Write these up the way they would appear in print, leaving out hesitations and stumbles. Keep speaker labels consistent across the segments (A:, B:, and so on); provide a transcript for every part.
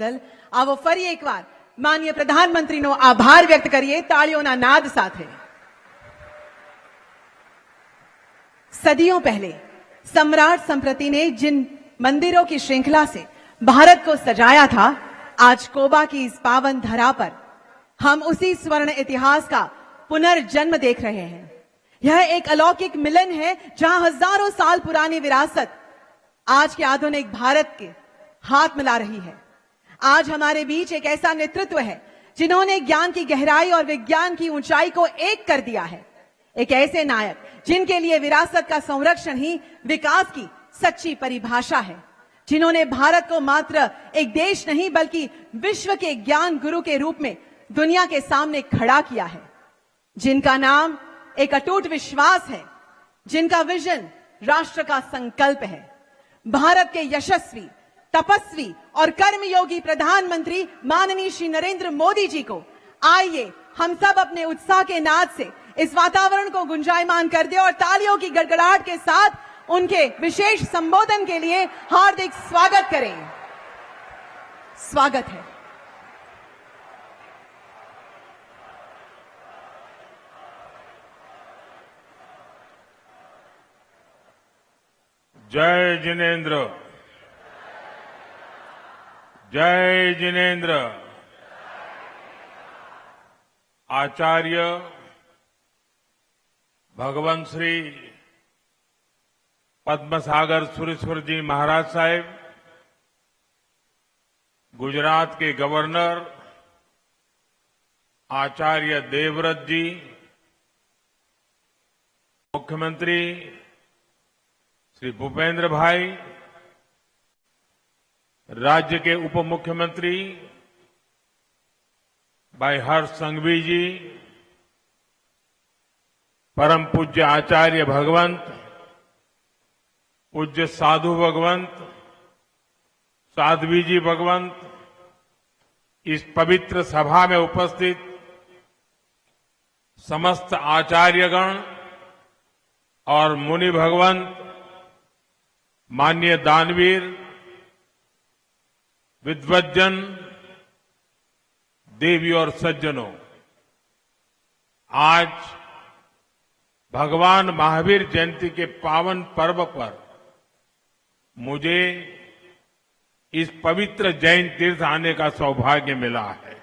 A: આવો ફરી એકવાર માનનીય પ્રધાનમંત્રીનો આભાર વ્યક્ત કરીએ તાળીઓના નાદ સાથે। सदियों पहले सम्राट संप्रति ने जिन मंदिरों की श्रृंखला से भारत को सजाया था, आज कोबा की इस पावन धरा पर हम उसी स्वर्ण इतिहास का पुनर्जन्म देख रहे हैं। यह एक अलौकिक मिलन है जहां हजारों साल पुरानी विरासत आज के आधुनिक भारत के हाथ मिला रही है। आज हमारे बीच एक ऐसा नेतृत्व है जिन्होंने ज्ञान की गहराई और विज्ञान की ऊंचाई को एक कर दिया है। एक ऐसे नायक जिनके लिए विरासत का संरक्षण ही विकास की सच्ची परिभाषा है, जिन्होंने भारत को मात्र एक देश नहीं बल्कि विश्व के ज्ञान गुरु के रूप में दुनिया के सामने खड़ा किया है, जिनका नाम एक अटूट विश्वास है, जिनका विजन राष्ट्र का संकल्प है। भारत के यशस्वी, तपस्वी और कर्मयोगी प्रधानमंत्री माननीय श्री नरेंद्र मोदी जी को आइए हम सब अपने उत्साह के नाद से इस वातावरण को गुंजायमान कर दे और तालियों की गड़गड़ाहट के साथ उनके विशेष संबोधन के लिए हार्दिक स्वागत करें। स्वागत है।
B: जय जिनेंद्र, जय जिनेंद्र। आचार्य भगवंत श्री पद्मसागर सुरेश्वर जी महाराज साहेब, गुजरात के गवर्नर आचार्य देवव्रत जी, मुख्यमंत्री श्री भूपेंद्र भाई, राज्य के उप मुख्यमंत्री भाई हर्ष संघवी जी, परम पूज्य आचार्य भगवंत, पूज्य साधु भगवंत, साध्वी जी भगवंत, इस पवित्र सभा में उपस्थित समस्त आचार्यगण और मुनि भगवंत, माननीय दानवीर, विद्वज्जन, देवी और सज्जनों, आज भगवान महावीर जयंती के पावन पर्व पर मुझे इस पवित्र जैन तीर्थ आने का सौभाग्य मिला है।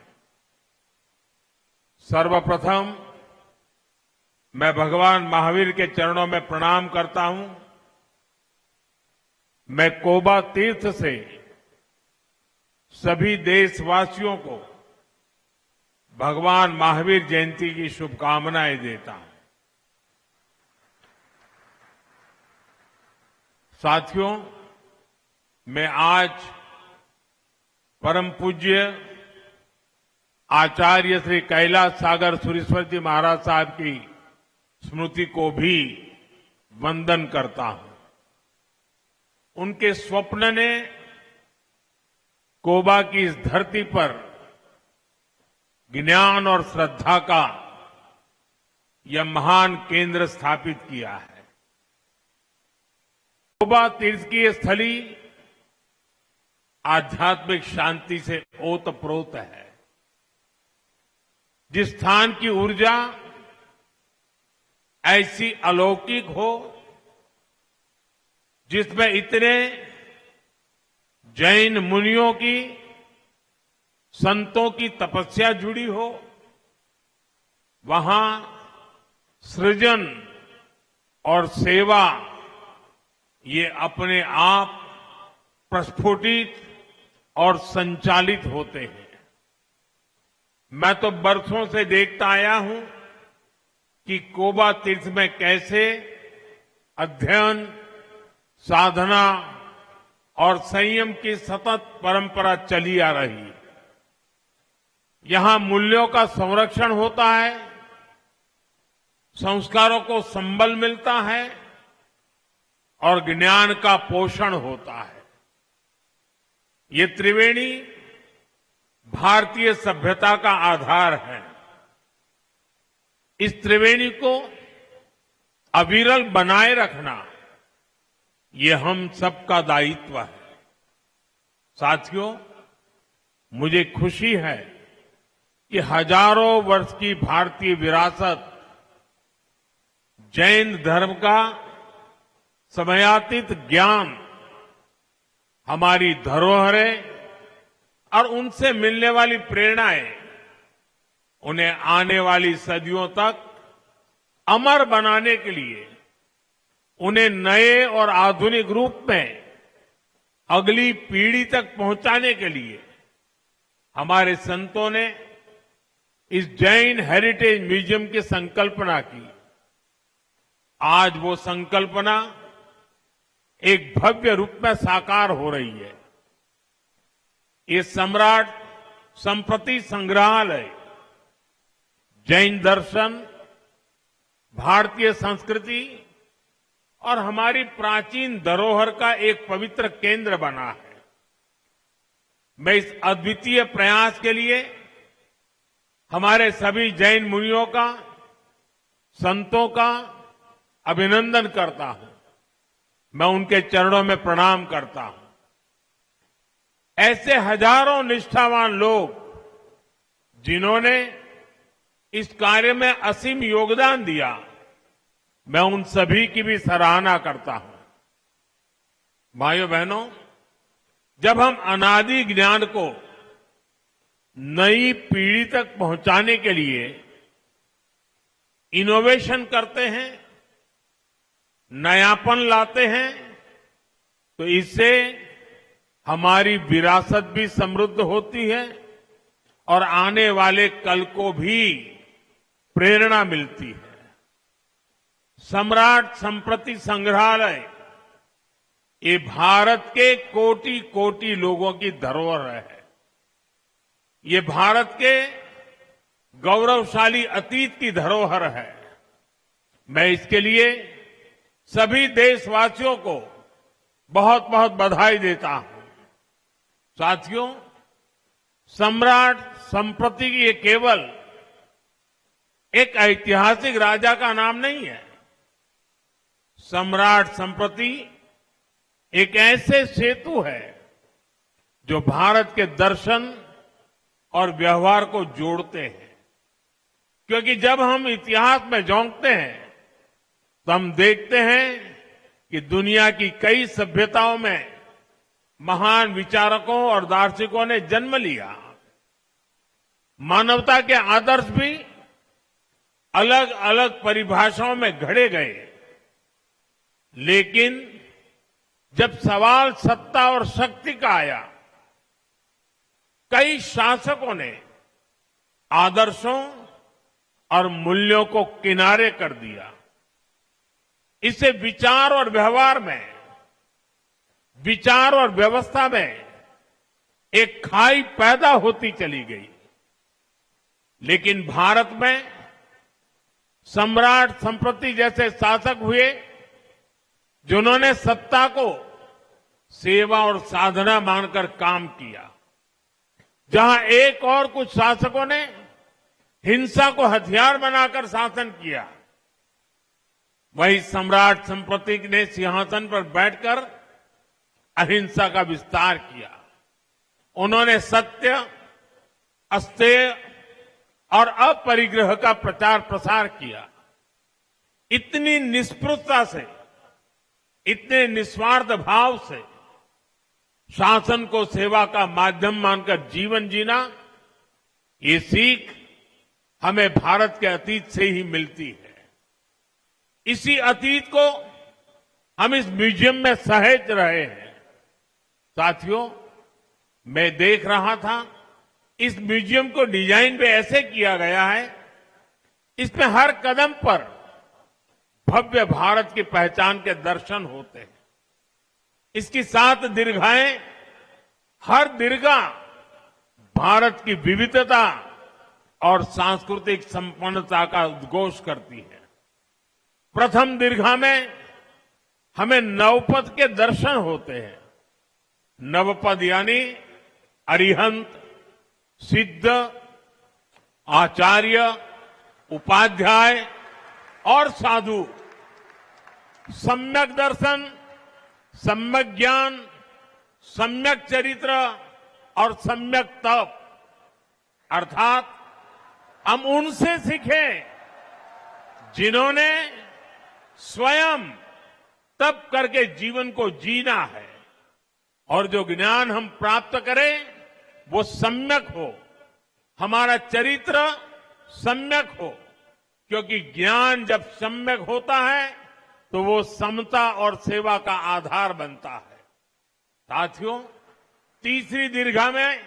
B: सर्वप्रथम मैं भगवान महावीर के चरणों में प्रणाम करता हूं। मैं कोबा तीर्थ से सभी देशवासियों को भगवान महावीर जयंती की शुभकामनाएं देता हूं। साथियों, मैं आज परम पूज्य आचार्य श्री कैलाश सागर सुरेश्वर जी महाराज साहब की स्मृति को भी वंदन करता हूं। उनके स्वप्न ने कोबा की इस धरती पर ज्ञान और श्रद्धा का यह महान केंद्र स्थापित किया है। कोबा तीर्थ की यह स्थली आध्यात्मिक शांति से ओतप्रोत है। जिस स्थान की ऊर्जा ऐसी अलौकिक हो, जिसमें इतने जैन मुनियों की, संतों की तपस्या जुड़ी हो, वहां सृजन और सेवा ये अपने आप प्रस्फुटित और संचालित होते हैं। मैं तो बरसों से देखता आया हूं कि कोबा तीर्थ में कैसे अध्ययन, साधना और संयम की सतत परंपरा चली आ रही है। यहां मूल्यों का संरक्षण होता है, संस्कारों को संबल मिलता है और ज्ञान का पोषण होता है। ये त्रिवेणी भारतीय सभ्यता का आधार है। इस त्रिवेणी को अविरल बनाए रखना ये हम सबका दायित्व है। साथियों, मुझे खुशी है कि हजारों वर्ष की भारतीय विरासत, जैन धर्म का समयातीत ज्ञान, हमारी धरोहरें और उनसे मिलने वाली प्रेरणाएं उन्हें आने वाली सदियों तक अमर बनाने के लिए, उन्हें नए और आधुनिक रूप में अगली पीढ़ी तक पहुंचाने के लिए हमारे संतों ने इस जैन हेरिटेज म्यूजियम की संकल्पना की। आज वो संकल्पना एक भव्य रूप में साकार हो रही है। ये सम्राट संप्रति संग्रहालय जैन दर्शन, भारतीय संस्कृति और हमारी प्राचीन धरोहर का एक पवित्र केंद्र बना है। मैं इस अद्वितीय प्रयास के लिए हमारे सभी जैन मुनियों का, संतों का अभिनंदन करता हूं। मैं उनके चरणों में प्रणाम करता हूं। ऐसे हजारों निष्ठावान लोग जिन्होंने इस कार्य में असीम योगदान दिया, मैं उन सभी की भी सराहना करता हूं। भाइयों बहनों, जब हम अनादि ज्ञान को नई पीढ़ी तक पहुंचाने के लिए इनोवेशन करते हैं, नयापन लाते हैं, तो इससे हमारी विरासत भी समृद्ध होती है और आने वाले कल को भी प्रेरणा मिलती है। सम्राट संप्रति संग्रहालय ये भारत के कोटि कोटि लोगों की धरोहर है। ये भारत के गौरवशाली अतीत की धरोहर है। मैं इसके लिए सभी देशवासियों को बहुत बहुत बधाई देता हूं। साथियों, सम्राट संप्रति ये केवल एक ऐतिहासिक राजा का नाम नहीं है। सम्राट संप्रति एक ऐसे सेतु है जो भारत के दर्शन और व्यवहार को जोड़ते हैं। क्योंकि जब हम इतिहास में झोंकते हैं तो हम देखते हैं कि दुनिया की कई सभ्यताओं में महान विचारकों और दार्शनिकों ने जन्म लिया। मानवता के आदर्श भी अलग अलग परिभाषाओं में घड़े गए, लेकिन जब सवाल सत्ता और शक्ति का आया, कई शासकों ने आदर्शों और मूल्यों को किनारे कर दिया। इससे विचार और व्यवहार में, विचार और व्यवस्था में एक खाई पैदा होती चली गई। लेकिन भारत में सम्राट संप्रति जैसे शासक हुए जिन्होंने सत्ता को सेवा और साधना मानकर काम किया। जहां एक और कुछ शासकों ने हिंसा को हथियार बनाकर शासन किया, वही सम्राट संप्रति ने सिंहासन पर बैठकर अहिंसा का विस्तार किया। उन्होंने सत्य, अस्तेय और अपरिग्रह का प्रचार प्रसार किया। इतनी निष्पृहता से, इतने निस्वार्थ भाव से शासन को सेवा का माध्यम मानकर जीवन जीना, ये सीख हमें भारत के अतीत से ही मिलती है। इसी अतीत को हम इस म्यूजियम में सहेज रहे हैं। साथियों, मैं देख रहा था, इस म्यूजियम को डिजाइन भी ऐसे किया गया है, इसमें हर कदम पर भव्य भारत की पहचान के दर्शन होते हैं। इसकी 7 दीर्घाएं, हर दीर्घा भारत की विविधता और सांस्कृतिक संपन्नता का उद्घोष करती है। प्रथम दीर्घा में हमें नवपद के दर्शन होते हैं। नवपद यानी अरिहंत, सिद्ध, आचार्य, उपाध्याय और साधु। सम्यक दर्शन, सम्यक ज्ञान, सम्यक चरित्र और सम्यक तप, अर्थात हम उनसे सीखें जिन्होंने स्वयं तप करके जीवन को जीना है, और जो ज्ञान हम प्राप्त करें वो सम्यक हो, हमारा चरित्र सम्यक हो, क्योंकि ज्ञान जब सम्यक होता है तो वो समता और सेवा का आधार बनता है। साथियों, तीसरी दीर्घा में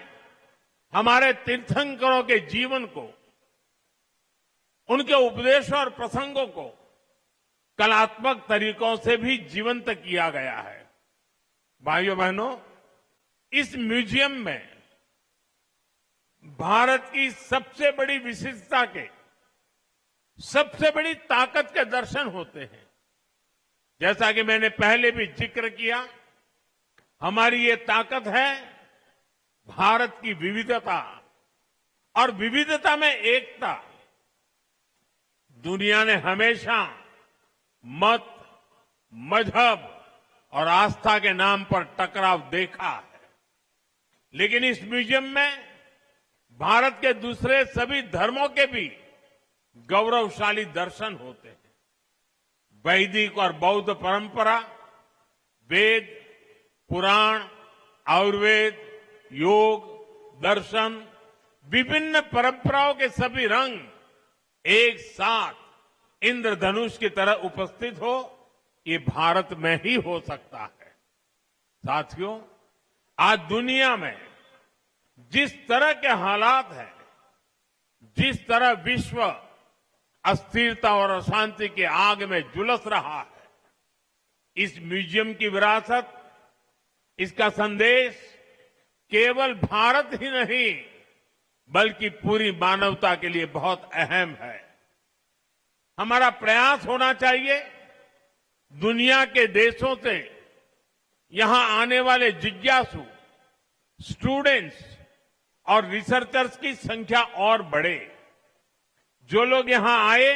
B: हमारे तीर्थंकरों के जीवन को, उनके उपदेशों और प्रसंगों को कलात्मक तरीकों से भी जीवंत किया गया है। भाइयों बहनों, इस म्यूजियम में भारत की सबसे बड़ी विशिष्टता के, सबसे बड़ी ताकत के दर्शन होते हैं। जैसा कि मैंने पहले भी जिक्र किया, हमारी ये ताकत है भारत की विविधता, और विविधता में एकता। दुनिया ने हमेशा मत, मजहब और आस्था के नाम पर टकराव देखा है, लेकिन इस म्यूजियम में भारत के दूसरे सभी धर्मों के भी गौरवशाली दर्शन होते हैं। वैदिक और बौद्ध परंपरा, वेद, पुराण, आयुर्वेद, योग, दर्शन, विभिन्न परंपराओं के सभी रंग एक साथ इंद्रधनुष की तरह उपस्थित हो, ये भारत में ही हो सकता है। साथियों, आज दुनिया में जिस तरह के हालात हैं, जिस तरह विश्व अस्थिरता और अशांति के आग में झुलस रहा है, इस म्यूजियम की विरासत, इसका संदेश केवल भारत ही नहीं बल्कि पूरी मानवता के लिए बहुत अहम है। हमारा प्रयास होना चाहिए दुनिया के देशों से यहां आने वाले जिज्ञासु, स्टूडेंट्स और रिसर्चर्स की संख्या और बढ़े। जो लोग यहां आए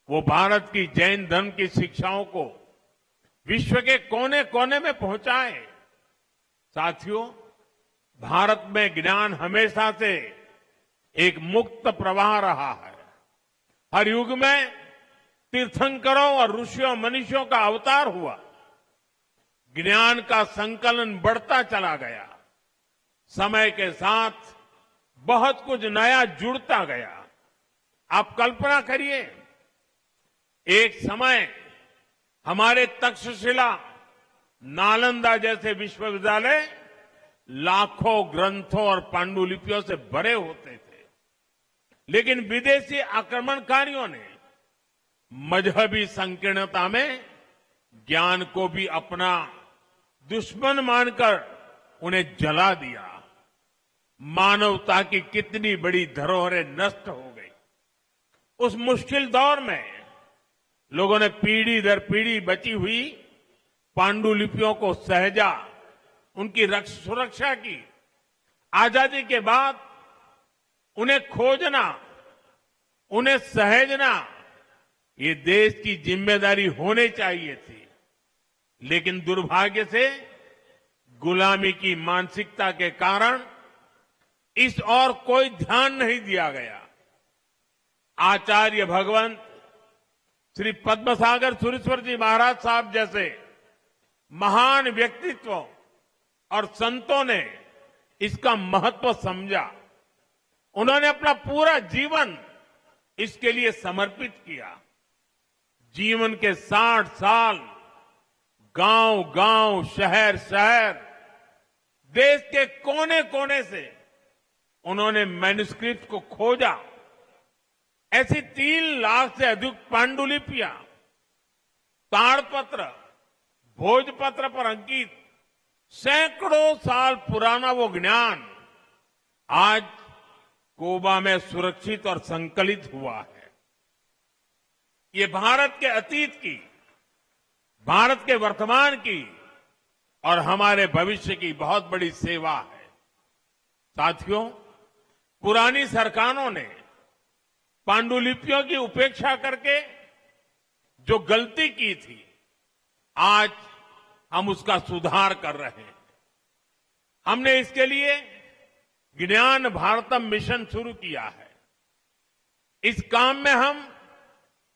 B: वो भारत की जैन धर्म की शिक्षाओं को विश्व के कोने कोने में पहुंचाए। साथियों, भारत में ज्ञान हमेशा से एक मुक्त प्रवाह रहा है। हर युग में तीर्थंकरों और ऋषियों मनीषियों का अवतार हुआ, ज्ञान का संकलन बढ़ता चला गया। समय के साथ बहुत कुछ नया जुड़ता गया। आप कल्पना करिए, एक समय हमारे तक्षशिला, नालंदा जैसे विश्वविद्यालय लाखों ग्रंथों और पांडुलिपियों से भरे होते थे, लेकिन विदेशी आक्रमणकारियों ने मजहबी संकीर्णता में ज्ञान को भी अपना दुश्मन मानकर उन्हें जला दिया। मानवता की कितनी बड़ी धरोहरें नष्ट हो गई। उस मुश्किल दौर में लोगों ने पीढ़ी दर पीढ़ी बची हुई पांडुलिपियों को सहेजा, उनकी सुरक्षा की। आजादी के बाद उन्हें खोजना, उन्हें सहेजना, ये देश की जिम्मेदारी होनी चाहिए थी, लेकिन दुर्भाग्य से गुलामी की मानसिकता के कारण इस ओर कोई ध्यान नहीं दिया गया। आचार्य भगवंत श्री पद्मसागर सुरेश्वर जी महाराज साहब जैसे महान व्यक्तित्वों और संतों ने इसका महत्व समझा। उन्होंने अपना पूरा जीवन इसके लिए समर्पित किया। जीवन के 60 साल गांव गांव, शहर शहर, देश के कोने कोने से उन्होंने मैन्युस्क्रिप्ट को खोजा। ऐसी 3 लाख से अधिक पांडुलिपियां, ताड़पत्र, भोजपत्र पर अंकित सैकड़ों साल पुराना वो ज्ञान आज कोबा में सुरक्षित और संकलित हुआ है। ये भारत के अतीत की, भारत के वर्तमान की और हमारे भविष्य की बहुत बड़ी सेवा है। साथियों, पुरानी सरकारों ने पांडुलिपियों की उपेक्षा करके जो गलती की थी, आज हम उसका सुधार कर रहे हैं। हमने इसके लिए ज्ञान भारतम मिशन शुरू किया है। इस काम में हम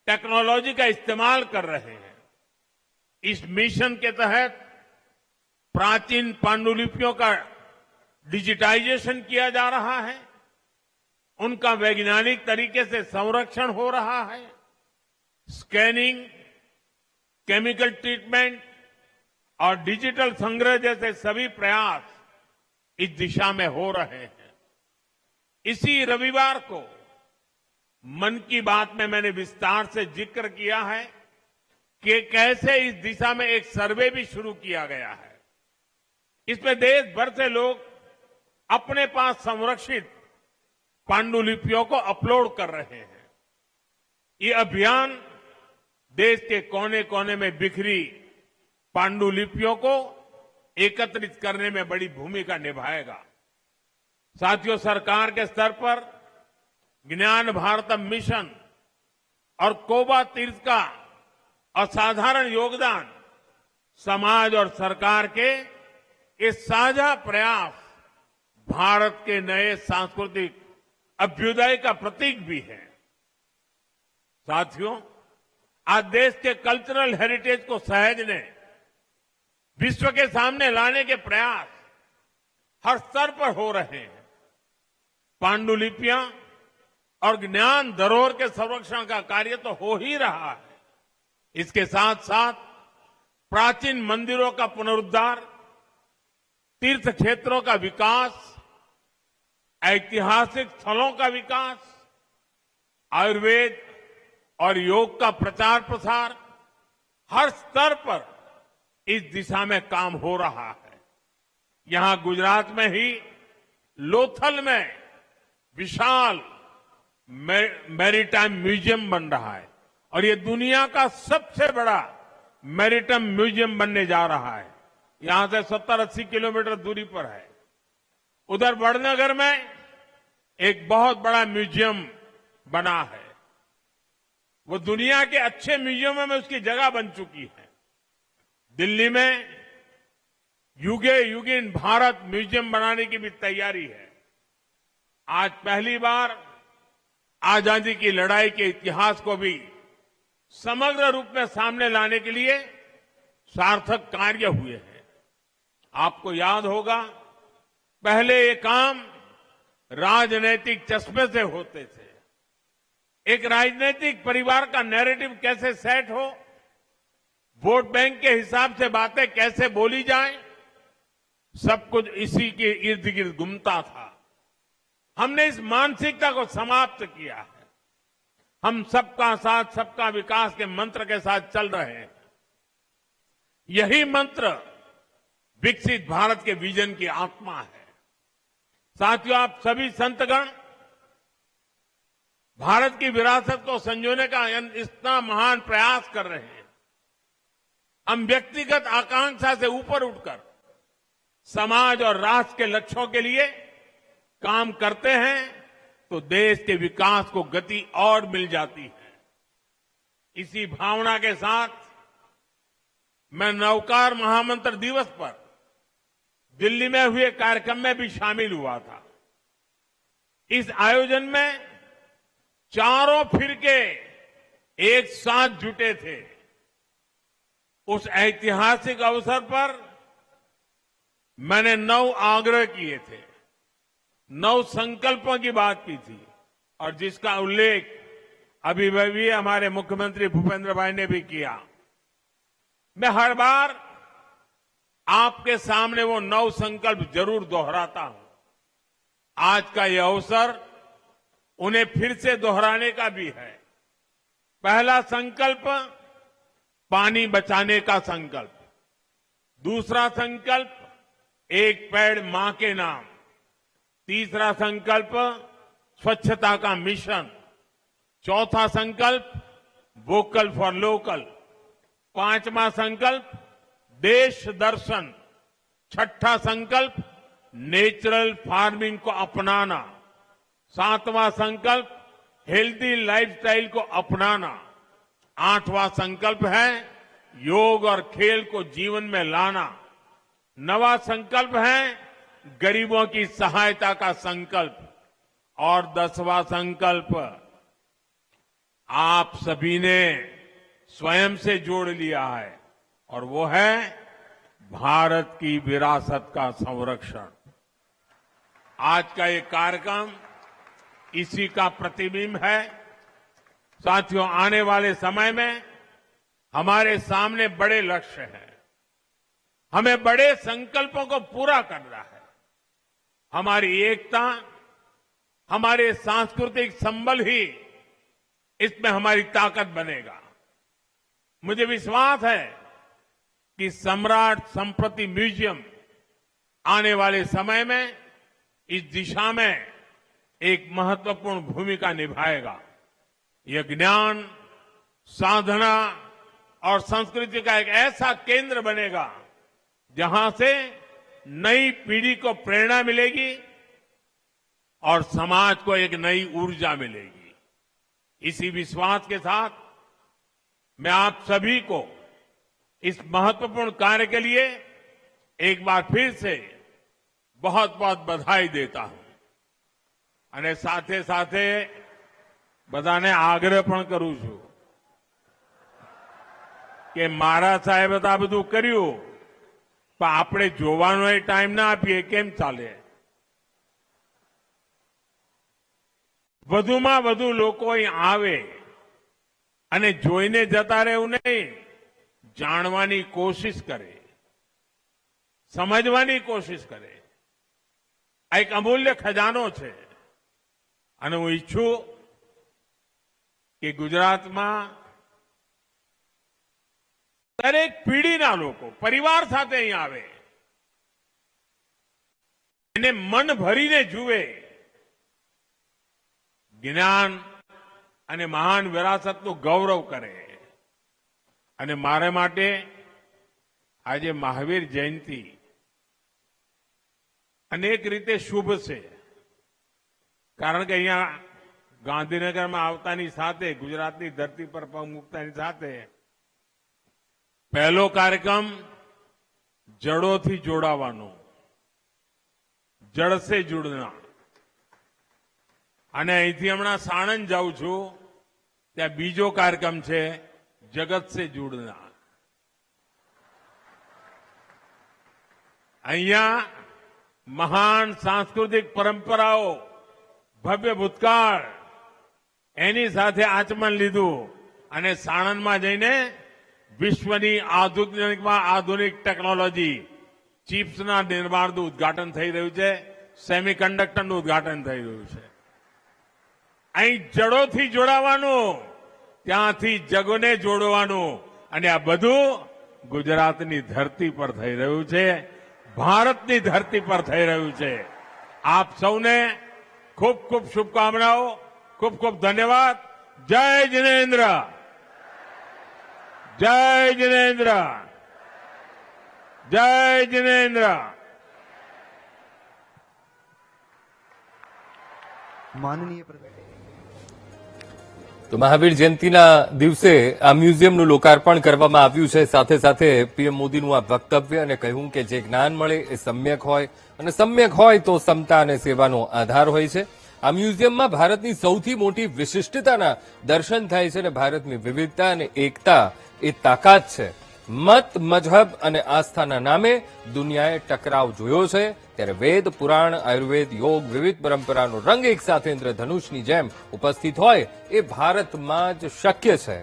B: टेक्नोलॉजी का इस्तेमाल कर रहे हैं। इस मिशन के तहत प्राचीन पांडुलिपियों का डिजिटाइजेशन किया जा रहा है, उनका वैज्ञानिक तरीके से संरक्षण हो रहा है, स्कैनिंग, केमिकल ट्रीटमेंट और डिजिटल संग्रह जैसे सभी प्रयास इस दिशा में हो रहे हैं। इसी रविवार को मन की बात में मैंने विस्तार से जिक्र किया है कि कैसे इस दिशा में एक सर्वे भी शुरू किया गया है। इसमें देश भर से लोग अपने पास संरक्षित पांडुलिपियों को अपलोड कर रहे हैं। ये अभियान देश के कोने कोने में बिखरी पांडुलिपियों को एकत्रित करने में बड़ी भूमिका निभाएगा। साथियों, सरकार के स्तर पर ज्ञान भारतम मिशन और कोबा तीर्थ का असाधारण योगदान समाज और सरकार के ये साझा प्रयास भारत के नए सांस्कृतिक अभ्युदय का प्रतीक भी है। साथियों, आज देश के कल्चरल हेरिटेज को सहेजने, विश्व के सामने लाने के प्रयास हर स्तर पर हो रहे हैं। पांडुलिपियां और ज्ञान धरोहर के संरक्षण का कार्य तो हो ही रहा है। इसके साथ साथ प्राचीन मंदिरों का पुनरुद्धार, तीर्थ क्षेत्रों का विकास, ऐतिहासिक स्थलों का विकास, आयुर्वेद और योग का प्रचार प्रसार, हर स्तर पर इस दिशा में काम हो रहा है। यहां गुजरात में ही लोथल में विशाल मैरीटाइम म्यूजियम बन रहा है और ये दुनिया का सबसे बड़ा मैरीटाइम म्यूजियम बनने जा रहा है। यहां से 70-80 किलोमीटर दूरी पर है। उधर वडनगर में एक बहुत बड़ा म्यूजियम बना है। वो दुनिया के अच्छे म्यूजियमों में उसकी जगह बन चुकी है। दिल्ली में युगे युगिन भारत म्यूजियम बनाने की भी तैयारी है। आज पहली बार आजादी की लड़ाई के इतिहास को भी समग्र रूप में सामने लाने के लिए सार्थक कार्य हुए हैं। आपको याद होगा, पहले ये काम राजनीतिक चश्मे से होते थे। एक राजनीतिक परिवार का नैरेटिव कैसे सेट हो, वोट बैंक के हिसाब से बातें कैसे बोली जाए, सब कुछ इसी के इर्द गिर्द घूमता था। हमने इस मानसिकता को समाप्त किया है। हम सबका साथ सबका विकास के मंत्र के साथ चल रहे हैं। यही मंत्र विकसित भारत के विजन की आत्मा है। साथियों, आप सभी संतगण भारत की विरासत को संजोने का इतना महान प्रयास कर रहे हैं। हम व्यक्तिगत आकांक्षा से ऊपर उठकर समाज और राष्ट्र के लक्ष्यों के लिए काम करते हैं तो देश के विकास को गति और मिल जाती है। इसी भावना के साथ मैं नवकार महामंत्र दिवस पर दिल्ली में हुए कार्यक्रम में भी शामिल हुआ था। इस आयोजन में चारों फिरके एक साथ जुटे थे। उस ऐतिहासिक अवसर पर मैंने 9 आग्रह किए थे, 9 संकल्पों की बात की थी और जिसका उल्लेख अभी भी हमारे मुख्यमंत्री भूपेंद्र भाई ने भी किया। मैं हर बार आपके सामने वो 9 संकल्प जरूर दोहराता हूं। आज का यह अवसर उन्हें फिर से दोहराने का भी है। पहला संकल्प, पानी बचाने का संकल्प। दूसरा संकल्प, एक पेड़ मां के नाम। तीसरा संकल्प, स्वच्छता का मिशन। चौथा संकल्प, वोकल फॉर लोकल। पांचवा संकल्प, देश दर्शन। छठा संकल्प, नेचुरल फार्मिंग को अपनाना। सातवां संकल्प, हेल्दी लाइफस्टाइल को अपनाना। आठवां संकल्प है योग और खेल को जीवन में लाना। नवा संकल्प है गरीबों की सहायता का संकल्प और 10वां संकल्प आप सभी ने स्वयं से जोड़ लिया है और वो है भारत की विरासत का संरक्षण। आज का ये कार्यक्रम इसी का प्रतिबिंब है। साथियों, आने वाले समय में हमारे सामने बड़े लक्ष्य हैं। हमें बड़े संकल्पों को पूरा करना है। हमारी एकता, हमारे सांस्कृतिक संबल ही इसमें हमारी ताकत बनेगा। मुझे विश्वास है कि सम्राट संप्रति म्यूजियम आने वाले समय में इस दिशा में एक महत्वपूर्ण भूमिका निभाएगा। यह ज्ञान, साधना और संस्कृति का एक ऐसा केंद्र बनेगा जहां से नई पीढ़ी को प्रेरणा मिलेगी और समाज को एक नई ऊर्जा मिलेगी। इसी विश्वास के साथ मैं आप सभी को इस महत्वपूर्ण कार्य के लिए एक बार फिर से बहुत बहुत बधाई देता हूं અને સાથે સાથે બધાને આગ્રહ પણ કરું છું કે મારા સાહેબે તો આ બધું કર્યું પણ આપણે જોવાનો એ ટાઈમ ના આપીએ કેમ ચાલે? વધુમાં વધુ લોકો અહીં આવે અને જોઈને જતા રહેવું નહીં, જાણવાની કોશિશ કરે, સમજવાની કોશિશ કરે। આ એક અમૂલ્ય ખજાનો છે અને હું ઈચ્છું કે ગુજરાતમાં દરેક પીઢીના લોકો પરિવાર સાથે અહીં આવે, એને મન ભરીને જુએ, જ્ઞાન અને મહાન વિરાસતનું ગૌરવ કરે। અને મારે માટે આજે મહાવીર જયંતિ અનેક રીતે શુભ છે, કારણ કે અહીંયા ગાંધીનગરમાં આવતાની સાથે, ગુજરાતની ધરતી પર પગ મૂકતાની સાથે પહેલો કાર્યક્રમ જડોથી જોડાવાનો, જડ સે जुड़ना। અને અહીંથી હમણાં સાણંદ જાઉં છું, ત્યાં બીજો કાર્યક્રમ છે જગત સે जुड़ना। અહીંયા મહાન સાંસ્કૃતિક પરંપરાઓ, ભવ્ય ભૂતકાળ એની સાથે આચમન લીધું અને સાણંદમાં જઈને વિશ્વની આધુનિકમાં આધુનિક ટેકનોલોજી, ચિપ્સના નિર્માણનું ઉદઘાટન થઈ રહ્યું છે, સેમિકન્ડક્ટરનું ઉદઘાટન થઈ રહ્યું છે। અહીં જડોથી જોડાવાનું, ત્યાંથી જગોને જોડવાનું અને આ બધું ગુજરાતની ધરતી પર થઈ રહ્યું છે, ભારતની ધરતી પર થઈ રહ્યું છે। આપ સૌને ખૂબ ખૂબ શુભકામનાઓ, ખૂબ ખૂબ ધન્યવાદ। જય जिनेन्द्र, जय जिनेन्द्र, जय जिनेन्द्र।
C: माननीय
D: તો મહાવીર જયંતિના દિવસે આ મ્યુઝિયમનું લોકાર્પણ કરવામાં આવ્યું છે। સાથે સાથે પીએમ મોદીનું આ વક્તવ્ય અને કહ્યું કે જે જ્ઞાન મળે એ સમ્યક હોય અને સમ્યક હોય તો સમતા અને સેવાનો આધાર હોય છે। આ મ્યુઝિયમમાં ભારતની સૌથી મોટી વિશિષ્ટતાના દર્શન થાય છે અને ભારતની વિવિધતા અને એકતા એ તાકાત છે। મત, મજહબ અને આસ્થાના નામે દુનિયાએ ટકરાવ જોયો છે, ત્યારે વેદ, પુરાણ, આયુર્વેદ, યોગ, વિવિધ પરંપરાનો રંગ એક સાથે ઇન્દ્રધનુષની જેમ ઉપસ્થિત હોય એ ભારતમાં જ શક્ય છે।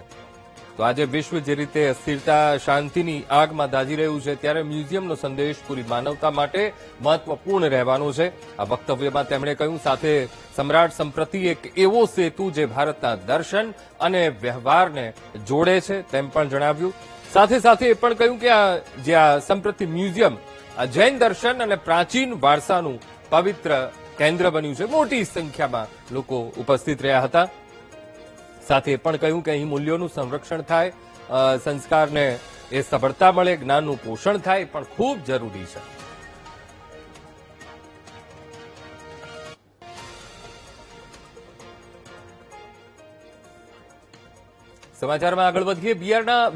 D: તો આજે વિશ્વ જે રીતે અસ્થિરતા, શાંતિની આગમાં દાઝી રહ્યું છે, ત્યારે મ્યુઝિયમનો સંદેશ પૂરી માનવતા માટે મહત્વપૂર્ણ રહેવાનો છે। આ વક્તવ્યમાં તેમણે કહ્યું, સાથે સમ્રાટ સંપ્રતિ એક એવો સેતુ જે ભારતના દર્શન અને વ્યવહારને જોડે છે તેમ પણ જણાવ્યું। સાથે સાથે એ પણ કહ્યું કે આ જે આ સંપ્રતિ મ્યુઝિયમ આ જૈન દર્શન અને પ્રાચીન વારસાનું પવિત્ર કેન્દ્ર બન્યું છે। મોટી સંખ્યામાં લોકો ઉપસ્થિત રહ્યા હતા। સાથે એ પણ કહ્યું કે અહીં મૂલ્યોનું સંરક્ષણ થાય, સંસ્કારને એ સફળતા મળે, જ્ઞાનનું પોષણ થાય પણ ખૂબ જરૂરી છે। સમાચારમાં આગળ વધીએ। બિહારના